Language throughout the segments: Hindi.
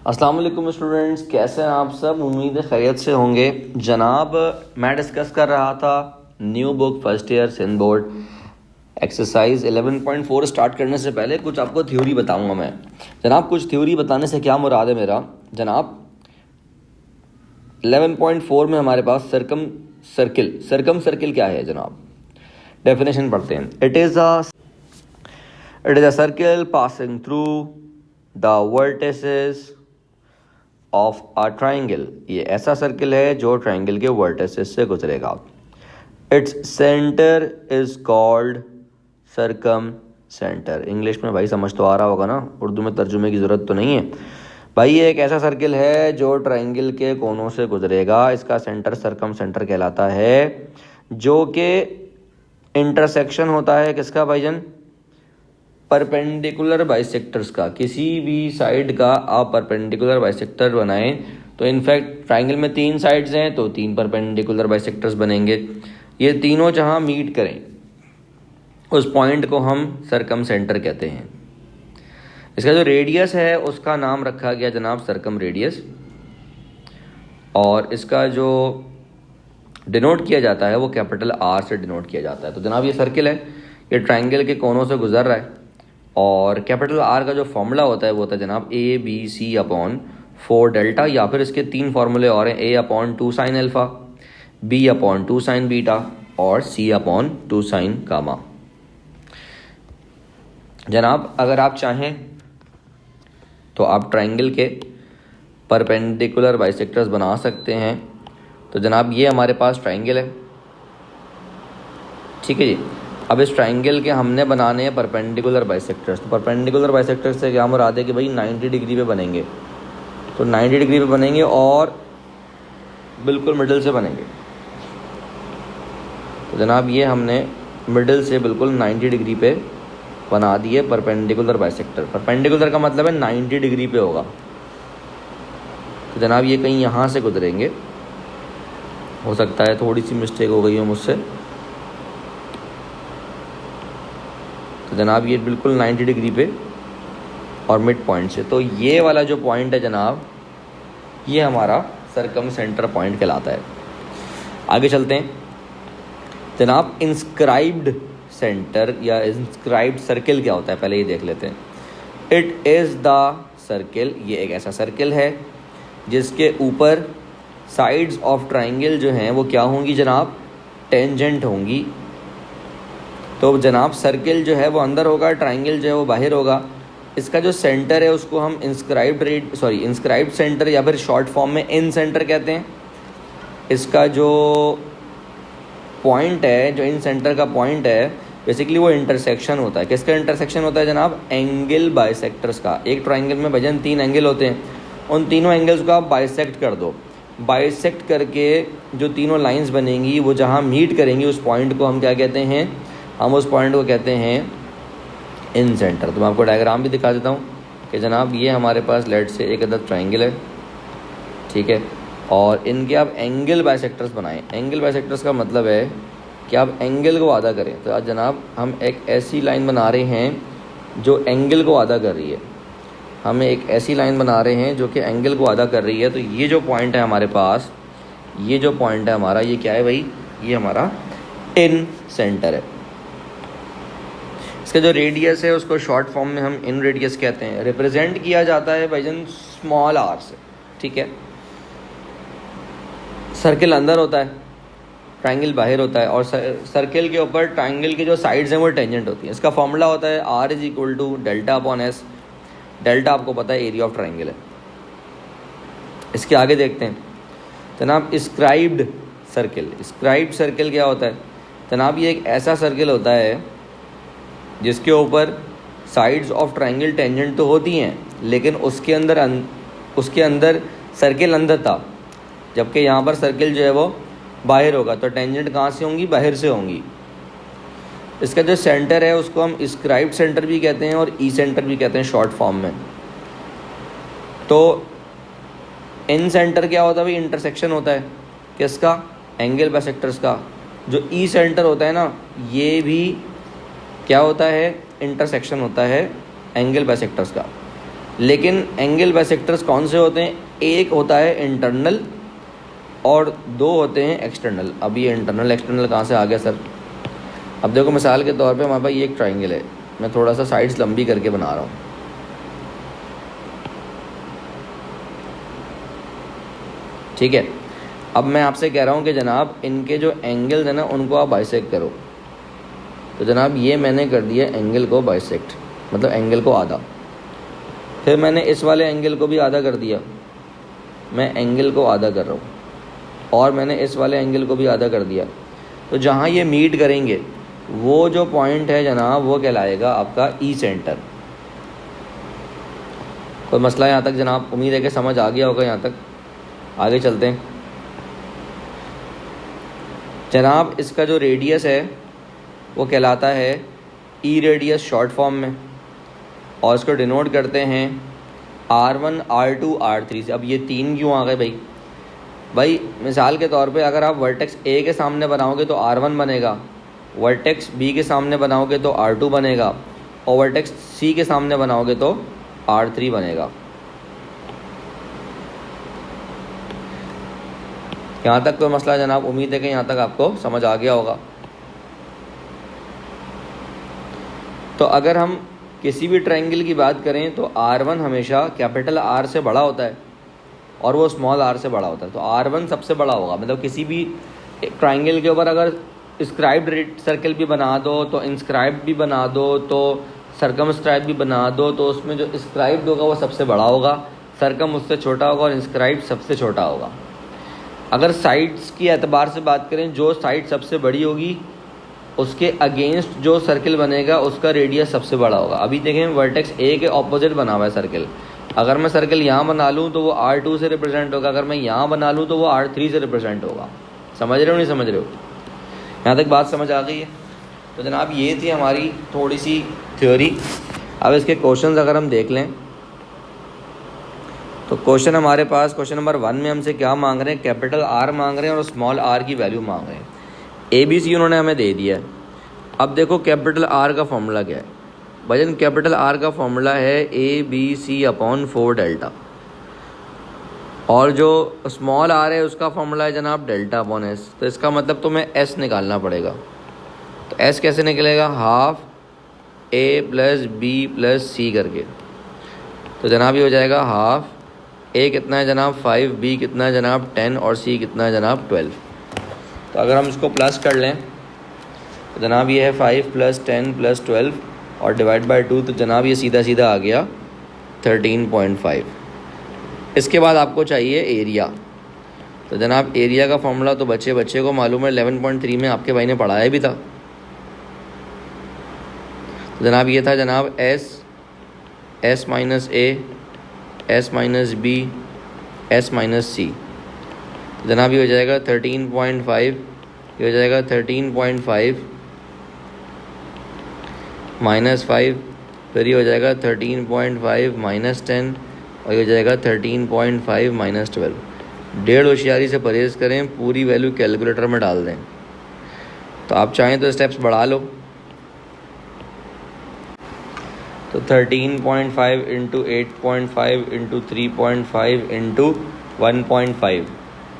अस्सलाम वालेकुम स्टूडेंट्स, कैसे हैं आप सब। उम्मीद है खैरियत से होंगे। जनाब, मैं डिस्कस कर रहा था new book first year Sindh board exercise 11.4 start करने से पहले कुछ आपको थ्योरी बताऊंगा मैं। जनाब, कुछ थ्योरी बताने से क्या मुराद है मेरा। जनाब, 11.4 में हमारे पास सरकम सर्किल क्या है जनाब। डेफिनेशन पढ़ते हैं। It is a circle passing through the vertices of a triangle. ये ऐसा सर्किल है जो ट्राइंगल के वर्टिसेस से गुजरेगा। Its centre is called circumcentre. English में भाई समझ तो आ रहा होगा ना, उर्दू में तर्जुमे की ज़रूरत तो नहीं है भाई। ये एक ऐसा सर्किल है जो ट्राइंगल के कोनों से गुजरेगा। इसका सेंटर सरकम सेंटर कहलाता है, जो कि इंटरसेक्शन होता है किसका भाईजान, परपेंडिकुलर बाइसेक्टर्स का। किसी भी साइड का आप परपेंडिकुलर बाइसेक्टर बनाएं तो इनफैक्ट ट्राइंगल में 3 साइड्स हैं तो 3 परपेंडिकुलर बाइसेक्टर्स बनेंगे। ये तीनों जहां मीट करें उस पॉइंट को हम सरकम सेंटर कहते हैं। इसका जो रेडियस है उसका नाम रखा गया जनाब सरकम रेडियस, और इसका जो डिनोट किया जाता है वो कैपिटल आर से डिनोट किया जाता है। तो जनाब ये सर्किल है, ये ट्राइंगल के कोनों से गुजर रहा है, और कैपिटल आर का जो फॉर्मूला होता है वो होता है जनाब ABC/4 डेल्टा, या फिर इसके 3 फार्मूले और हैं, A/2 sine alpha, B/2 sign beta और C/2 साइन गामा। जनाब, अगर आप चाहें तो आप ट्राइंगल के परपेंडिकुलर बाइसेक्टर्स बना सकते हैं। तो जनाब ये हमारे पास ट्राइंगल है, ठीक है जी। अब इस ट्राइंगल के हमने बनाने हैं परपेंडिकुलर बाइसेक्टर्स। तो परपेंडिकुलर बाइसेक्टर्स से क्या मुराद है कि भाई 90 डिग्री पे बनेंगे। तो 90 डिग्री पे बनेंगे और बिल्कुल मिडिल से बनेंगे। तो जनाब ये हमने मिडिल से बिल्कुल 90 डिग्री पे बना दिए परपेंडिकुलर बाइसेक्टर। परपेंडिकुलर का मतलब है 90 डिग्री पे होगा। तो जनाब ये कहीं यहाँ से गुजरेंगे, हो सकता है थोड़ी सी मिस्टेक हो गई हो मुझसे। तो जनाब ये बिल्कुल 90 डिग्री पे और मिड पॉइंट से। तो ये वाला जो पॉइंट है जनाब, ये हमारा सरकम सेंटर पॉइंट कहलाता है। आगे चलते हैं जनाब। इंस्क्राइब्ड सेंटर या इंस्क्राइब्ड सर्किल क्या होता है पहले ये देख लेते हैं। इट इज़ द सर्किल, ये एक ऐसा सर्किल है जिसके ऊपर साइड्स ऑफ ट्राइंगल जो हैं वो क्या होंगी जनाब, टेंजेंट होंगी। तो जनाब सर्किल जो है वो अंदर होगा, ट्राइंगल जो है वो बाहर होगा। इसका जो सेंटर है उसको हम इंस्क्राइब्ड सेंटर या फिर शॉर्ट फॉर्म में इन सेंटर कहते हैं। इसका जो पॉइंट है, जो इन सेंटर का पॉइंट है, बेसिकली वो इंटरसेक्शन होता है। किसका इंटरसेक्शन होता है जनाब, एंगल बाइसेक्टर्स का। एक ट्राइंगल में भजन 3 एंगल होते हैं, उन तीनों एंगल्स को आप बाइसेक्ट कर दो। बाइसेक्ट करके जो तीनों लाइंस बनेंगी वो जहाँ मीट करेंगी उस पॉइंट को हम क्या कहते हैं, हम उस पॉइंट को कहते हैं इन सेंटर। तो मैं आपको डायग्राम भी दिखा देता हूँ कि जनाब ये हमारे पास लेट से एक अदद ट्राइंगल है, ठीक है, और इनके आप एंगल बाइसेक्टर्स बनाएं। एंगल बाइसेक्टर्स का मतलब है कि आप एंगल को आधा करें। तो आज जनाब हम एक ऐसी लाइन बना रहे हैं जो एंगल को आधा कर रही है। हमें एक ऐसी लाइन बना रहे हैं जो कि एंगल को आधा कर रही है। तो ये जो पॉइंट है हमारे पास, ये जो पॉइंट है हमारा, ये क्या है भाई, ये हमारा इन सेंटर है। इसका जो रेडियस है उसको शॉर्ट फॉर्म में हम इन रेडियस कहते हैं। रिप्रेजेंट किया जाता है भाईजान स्मॉल आर से, ठीक है। सर्किल अंदर होता है, ट्राइंगल बाहर होता है, और सर्किल के ऊपर ट्राइंगल की जो साइड्स हैं वो टेंजेंट होती हैं। इसका फॉर्मूला होता है R=Δ/S। डेल्टा आपको पता है एरिया ऑफ ट्राइंगल है। इसके आगे देखते हैं जनाब स्क्राइब्ड सर्किल। स्क्राइब्ड सर्किल क्या होता है जनाब, ये एक ऐसा सर्किल होता है जिसके ऊपर साइड्स ऑफ ट्राइंगल टेंजेंट तो होती हैं, लेकिन उसके अंदर सर्किल अंदर था, जबकि यहाँ पर सर्किल जो है वो बाहर होगा। तो टेंजेंट कहाँ से होंगी, बाहर से होंगी। इसका जो सेंटर है उसको हम स्क्राइब्ड सेंटर भी कहते हैं और ई सेंटर भी कहते हैं शॉर्ट फॉर्म में। तो इन सेंटर क्या होता है भाई, इंटरसेक्शन होता है किसका, एंगल बाइसेक्टर्स का। जो ई सेंटर होता है ना, ये भी क्या होता है, इंटरसेक्शन होता है एंगल बाइसेक्टर्स का। लेकिन एंगल बाइसेक्टर्स कौन से होते हैं? एक होता है इंटरनल और दो होते हैं एक्सटर्नल। अब ये इंटरनल एक्सटर्नल कहाँ से आ गया सर? अब देखो मिसाल के तौर पे हमारे पास ये एक ट्राइंगल है, मैं थोड़ा सा साइड्स लंबी करके बना रहा हूँ, ठीक है। अब मैं आपसे कह रहा हूँ कि जनाब इनके जो एंगल्स हैं ना उनको आप बाइसेक्ट करो। तो जनाब ये मैंने कर दिया एंगल को बाइसेक्ट, मतलब एंगल को आधा। फिर मैंने इस वाले एंगल को भी आधा कर दिया, मैं एंगल को आधा कर रहा हूँ, और मैंने इस वाले एंगल को भी आधा कर दिया। तो जहाँ ये मीट करेंगे वो जो पॉइंट है जनाब वो कहलाएगा आपका ई सेंटर। कोई मसला यहाँ तक जनाब? उम्मीद है कि समझ आ गया होगा यहाँ तक। आगे चलते हैं जनाब। इसका जो रेडियस है वो कहलाता है ई रेडियस शॉर्ट फॉर्म में, और इसको डिनोट करते हैं R1 R2 R3 से। अब ये तीन क्यों आ गए भाई? मिसाल के तौर पे अगर आप वर्टेक्स ए के सामने बनाओगे तो R1 बनेगा, वर्टेक्स बी के सामने बनाओगे तो R2 बनेगा, और वर्टेक्स सी के सामने बनाओगे तो R3 बनेगा। यहाँ तक कोई मसला जनाब? उम्मीद है कि यहाँ तक आपको समझ आ गया होगा। तो अगर हम किसी भी ट्रायंगल की बात करें तो R1 हमेशा कैपिटल R से बड़ा होता है और वो स्मॉल r से बड़ा होता है। तो R1 सबसे बड़ा होगा। मतलब किसी भी ट्रायंगल के ऊपर अगर स्क्राइब्ड सर्कल भी बना दो, तो इंस्क्राइब्ड भी बना दो, तो सर्कमस्क्राइब भी बना दो, तो उसमें जो स्क्राइब्ड होगा वो सबसे बड़ा होगा, सर्कम उससे छोटा होगा और इंस्क्राइब्ड सबसे छोटा होगा। अगर साइड्स की एतबार से बात करें, जो साइड सबसे बड़ी होगी उसके अगेंस्ट जो सर्कल बनेगा उसका रेडियस सबसे बड़ा होगा। अभी देखें वर्टेक्स ए के ऑपोजिट बना हुआ है सर्कल। अगर मैं सर्कल यहाँ बना लूँ तो वो R2 से रिप्रेजेंट होगा, अगर मैं यहाँ बना लूँ तो वो R3 से रिप्रेजेंट होगा। समझ रहे हो नहीं समझ रहे हो? यहाँ तक बात समझ आ गई है? तो जनाब ये थी हमारी थोड़ी सी थ्योरी। अब इसके क्वेश्चंस अगर हम देख लें तो क्वेश्चन हमारे पास क्वेश्चन नंबर 1 में हमसे क्या मांग रहे हैं? कैपिटल R मांग रहे हैं और स्मॉल r की वैल्यू मांग रहे हैं। ABC उन्होंने हमें दे दिया है। अब देखो कैपिटल R का फॉर्मूला क्या है भाईजान? कैपिटल R का फॉर्मूला है ABC/4 डेल्टा, और जो स्मॉल r है उसका फॉर्मूला है जनाब डेल्टा/s। तो इसका मतलब तो मैं s निकालना पड़ेगा। तो s कैसे निकलेगा? हाफ a + b + c करके। तो जनाब ये हो जाएगा हाफ a कितना है जनाब 5, b कितना है जनाब 10 और c कितना है जनाब 12। तो अगर हम इसको प्लस कर लें तो जनाब ये है 5 + 10 + 12 और डिवाइड बाय 2, तो जनाब ये सीधा सीधा आ गया 13.5। इसके बाद आपको चाहिए एरिया। तो जनाब एरिया का फॉर्मूला तो बच्चे को मालूम है, 11.3 में आपके भाई ने पढ़ाया भी था। तो जनाब ये था जनाब s - a s - b s - c। तो जनाब ये हो जाएगा 13.5, ये हो जाएगा 13.5 -5, फिर ये हो जाएगा 13.5 -10 और ये हो जाएगा 13.5 -12। डेढ़ होशियारी से परहेज़ करें, पूरी वैल्यू कैलकुलेटर में डाल दें। तो आप चाहें तो स्टेप्स बढ़ा लो। तो 13.5 × 8.5 × 3.5 × 1.5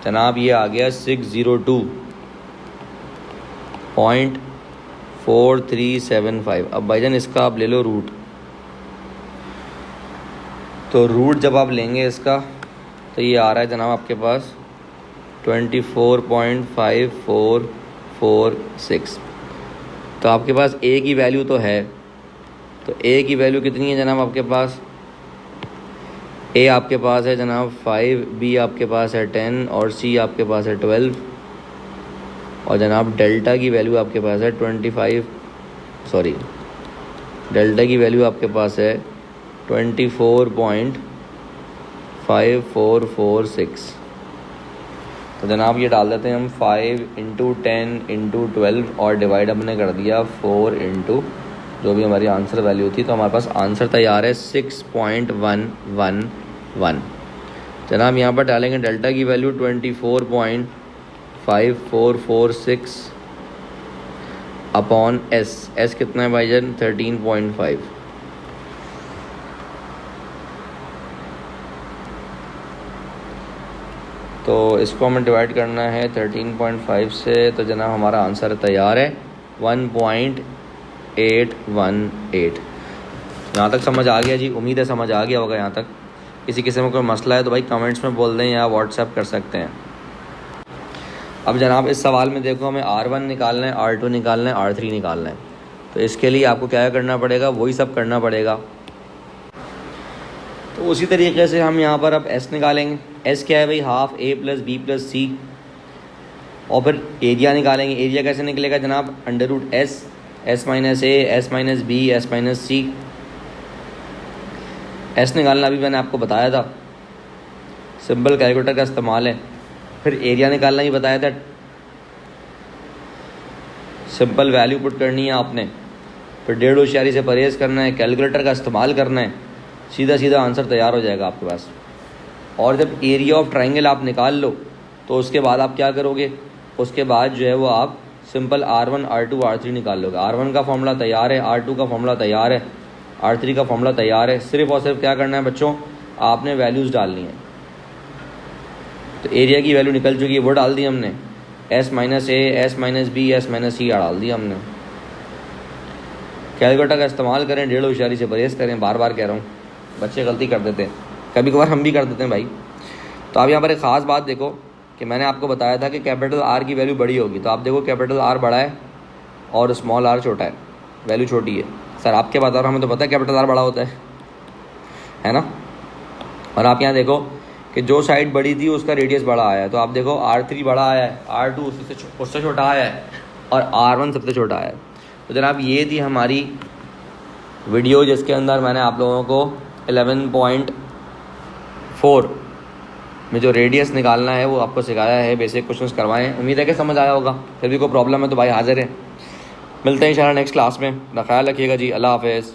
जनाब ये आ गया 602.4375। अब भाईजान इसका आप ले लो रूट। तो रूट जब आप लेंगे इसका तो ये आ रहा है जनाब आपके पास 24.5446। तो आपके पास a की वैल्यू तो है, तो a की वैल्यू कितनी है जनाब आपके पास? a आपके पास है जनाब 5, b आपके पास है 10 और c आपके पास है 12, और जनाब डेल्टा की वैल्यू आपके पास है डेल्टा की वैल्यू आपके पास है 24.5446। तो जनाब ये डाल देते हैं हम 5 × 10 × 12 और डिवाइड हमने कर दिया 4 × जो भी हमारी आंसर वैल्यू थी। तो हमारे पास आंसर तैयार है 6.111। जनाब यहाँ पर डालेंगे डेल्टा की वैल्यू 24.5446 अपॉन s। s कितना है भाईजान? 13.5। तो इसको हमें डिवाइड करना है 13.5 से, तो जनाब हमारा आंसर तैयार है 1.818। यहाँ तक समझ आ गया जी? उम्मीद है समझ आ गया होगा यहाँ तक। किसी किस्म में कोई मसला है तो भाई कमेंट्स में बोल दें या व्हाट्सएप कर सकते हैं। अब जनाब इस सवाल में देखो, हमें R1 निकालना है, R2 निकालना है, R3 निकालना है। तो इसके लिए आपको क्या करना पड़ेगा? वही सब करना पड़ेगा। तो उसी तरीके से हम यहाँ पर अब S निकालेंगे। S क्या है भाई? Half A + B + C। और फिर एरिया निकालेंगे। एरिया कैसे निकलेगा जनाब? √S, S - A, S - B, S - C। S निकालना अभी मैंने आपको बताया था, सिंपल कैलकुलेटर का इस्तेमाल है। फिर एरिया निकालना ही बताया था, सिंपल वैल्यू पुट करनी है आपने। फिर 1.5 होशियारी से परहेज़ करना है, कैलकुलेटर का इस्तेमाल करना है, सीधा सीधा आंसर तैयार हो जाएगा आपके पास। और जब एरिया ऑफ ट्राइंगल आप निकाल लो तो उसके बाद आप क्या करोगे? उसके बाद जो है वो आप सिंपल R1, R2, R3 निकाल लोगे। R1 का फॉर्मूला तैयार है, R2 का फॉर्मूला तैयार है, R3 का फॉर्मूला तैयार है। सिर्फ और सिर्फ क्या करना है बच्चों? आपने वैल्यूज़ डालनी है। तो एरिया की वैल्यू निकल चुकी है, वो डाल दी हमने। S - A, S - B, S - C डाल दिया हमने। कैलकुलेटर का इस्तेमाल करें, 1.5 होशियारी से परहेज़ करें। बार बार कह रहा हूँ, बच्चे गलती कर देते हैं, कभी कभार हम भी कर देते हैं भाई। तो आप यहाँ पर एक ख़ास बात देखो कि मैंने आपको बताया था कि कैपिटल R की वैल्यू बड़ी होगी। तो आप देखो कैपिटल R बड़ा है और स्मॉल r छोटा है, वैल्यू छोटी है। सर आपके बता रहा हूँ, हमें तो पता है कैपिटल R बड़ा होता है ना। और आप यहाँ देखो कि जो साइड बड़ी थी उसका रेडियस बड़ा आया है। तो आप देखो R3 बड़ा आया है, R2 उससे छोटा आया है और R1 सबसे छोटा आया है। तो जनाब ये थी हमारी वीडियो जिसके अंदर मैंने आप लोगों को 11.4 में जो रेडियस निकालना है वो आपको सिखाया है, बेसिक क्वेश्चंस करवाएं। उम्मीद है कि समझ आया होगा। फिर भी कोई प्रॉब्लम है तो भाई हाजिर है। मिलते हैं इंशाल्लाह नेक्स्ट क्लास में। अपना ख्याल रखिएगा जी। अल्लाह हाफ़िज़।